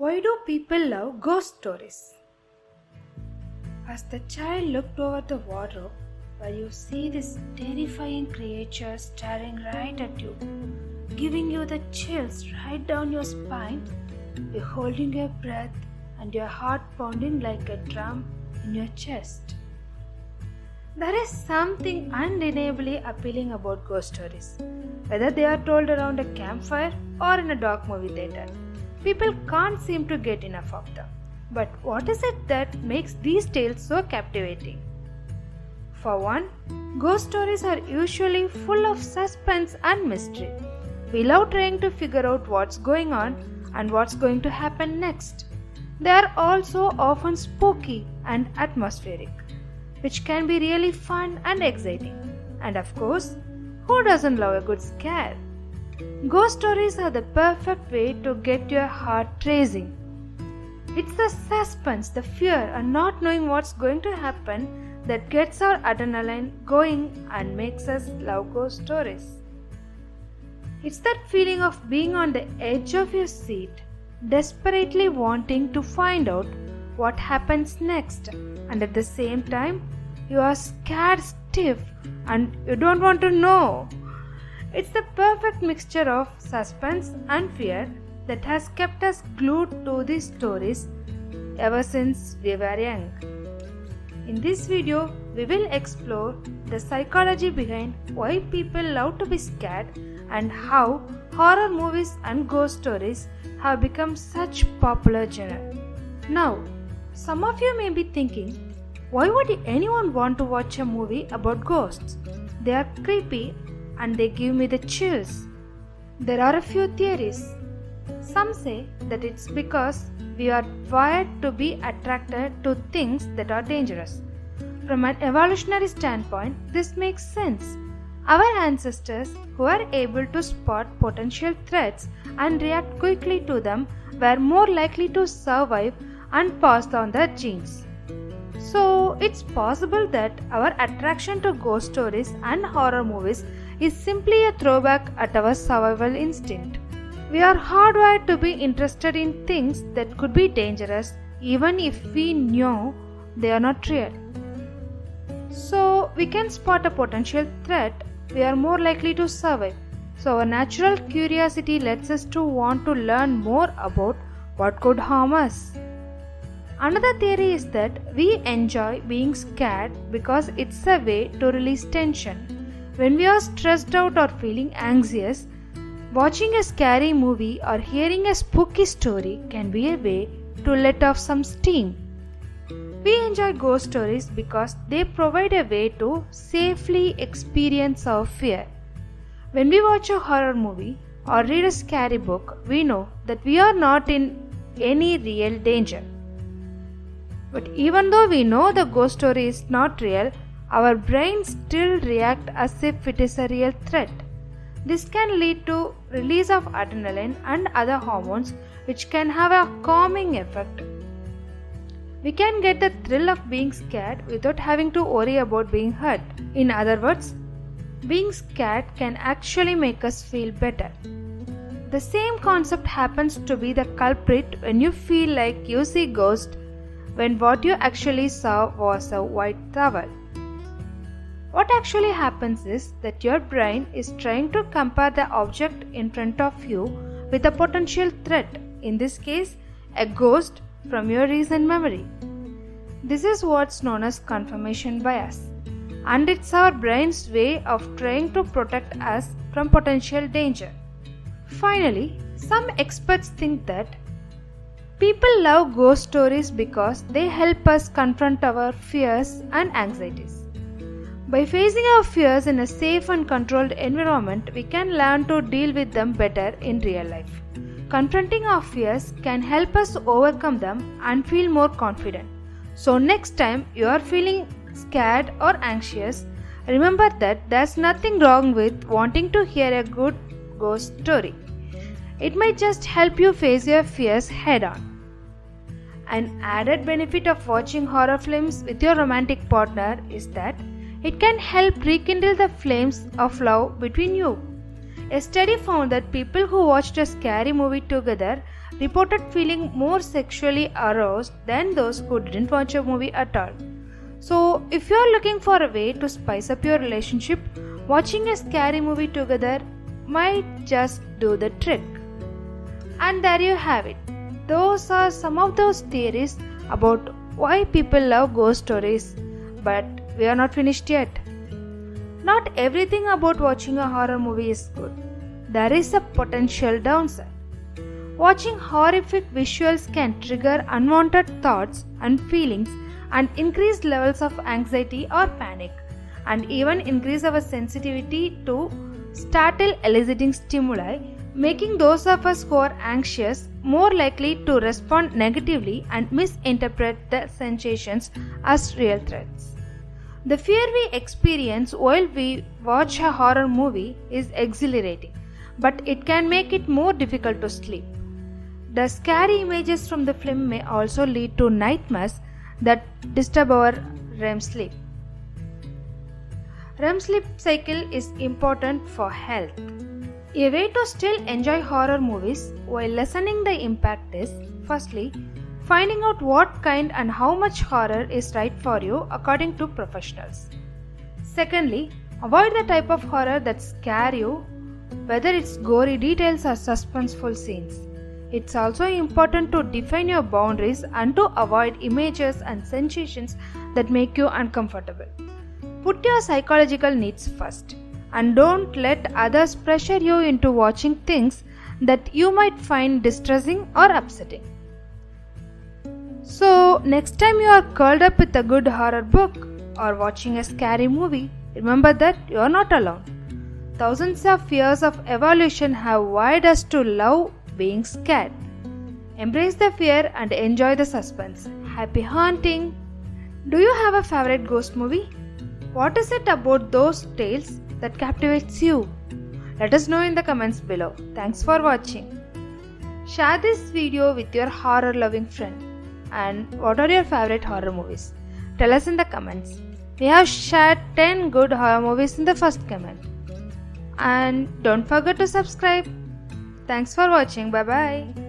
Why do people love ghost stories? As the child looked over the wardrobe, where you see this terrifying creature staring right at you, giving you the chills right down your spine, you're holding your breath and your heart pounding like a drum in your chest. There is something undeniably appealing about ghost stories. Whether they are told around a campfire or in a dark movie theater, people can't seem to get enough of them. But what is it that makes these tales so captivating? For one, ghost stories are usually full of suspense and mystery. We love trying to figure out what's going on and what's going to happen next. They are also often spooky and atmospheric, which can be really fun and exciting. And of course, who doesn't love a good scare? Ghost stories are the perfect way to get your heart racing. It's the suspense, the fear, and not knowing what's going to happen that gets our adrenaline going and makes us love ghost stories. It's that feeling of being on the edge of your seat, desperately wanting to find out what happens next, and at the same time, you are scared stiff and you don't want to know. It's the perfect mixture of suspense and fear that has kept us glued to these stories ever since we were young. In this video, we will explore the psychology behind why people love to be scared and how horror movies and ghost stories have become such popular genre. Now, some of you may be thinking, why would anyone want to watch a movie about ghosts? They are creepy and they give me the chills. There are a few theories. Some say that it's because we are wired to be attracted to things that are dangerous. From an evolutionary standpoint, this makes sense. Our ancestors, who are able to spot potential threats and react quickly to them, were more likely to survive and pass on their genes. So, it's possible that our attraction to ghost stories and horror movies is simply a throwback at our survival instinct. We are hardwired to be interested in things that could be dangerous even if we know they are not real. So, we can spot a potential threat, we are more likely to survive. So, our natural curiosity lets us to want to learn more about what could harm us. Another theory is that we enjoy being scared because it's a way to release tension. When we are stressed out or feeling anxious, watching a scary movie or hearing a spooky story can be a way to let off some steam. We enjoy ghost stories because they provide a way to safely experience our fear. When we watch a horror movie or read a scary book, we know that we are not in any real danger. But even though we know the ghost story is not real, our brains still react as if it is a real threat. This can lead to release of adrenaline and other hormones which can have a calming effect. We can get the thrill of being scared without having to worry about being hurt. In other words, being scared can actually make us feel better. The same concept happens to be the culprit when you feel like you see ghosts when what you actually saw was a white towel. What actually happens is that your brain is trying to compare the object in front of you with a potential threat, in this case, a ghost from your recent memory. This is what's known as confirmation bias, and it's our brain's way of trying to protect us from potential danger. Finally, some experts think that people love ghost stories because they help us confront our fears and anxieties. By facing our fears in a safe and controlled environment, we can learn to deal with them better in real life. Confronting our fears can help us overcome them and feel more confident. So next time you are feeling scared or anxious, remember that there's nothing wrong with wanting to hear a good ghost story. It might just help you face your fears head on. An added benefit of watching horror films with your romantic partner is that it can help rekindle the flames of love between you. A study found that people who watched a scary movie together reported feeling more sexually aroused than those who didn't watch a movie at all. So, if you are looking for a way to spice up your relationship, watching a scary movie together might just do the trick. And there you have it. Those are some of those theories about why people love ghost stories. But we are not finished yet. Not everything about watching a horror movie is good. There is a potential downside. Watching horrific visuals can trigger unwanted thoughts and feelings and increase levels of anxiety or panic, and even increase our sensitivity to startle eliciting stimuli, making those of us who are anxious more likely to respond negatively and misinterpret the sensations as real threats. The fear we experience while we watch a horror movie is exhilarating, but it can make it more difficult to sleep. The scary images from the film may also lead to nightmares that disturb our REM sleep. REM sleep cycle is important for health. A way to still enjoy horror movies while lessening the impact is, firstly, finding out what kind and how much horror is right for you according to professionals. Secondly, avoid the type of horror that scare you, whether it's gory details or suspenseful scenes. It's also important to define your boundaries and to avoid images and sensations that make you uncomfortable. Put your psychological needs first, and don't let others pressure you into watching things that you might find distressing or upsetting. So, next time you are curled up with a good horror book or watching a scary movie, remember that you are not alone. Thousands of years of evolution have wired us to love being scared. Embrace the fear and enjoy the suspense. Happy haunting! Do you have a favorite ghost movie? What is it about those tales that captivates you? Let us know in the comments below. Thanks for watching. Share this video with your horror loving friend. And what are your favorite horror movies? Tell us in the comments. We have shared 10 good horror movies in the first comment. And don't forget to subscribe. Thanks for watching. Bye bye.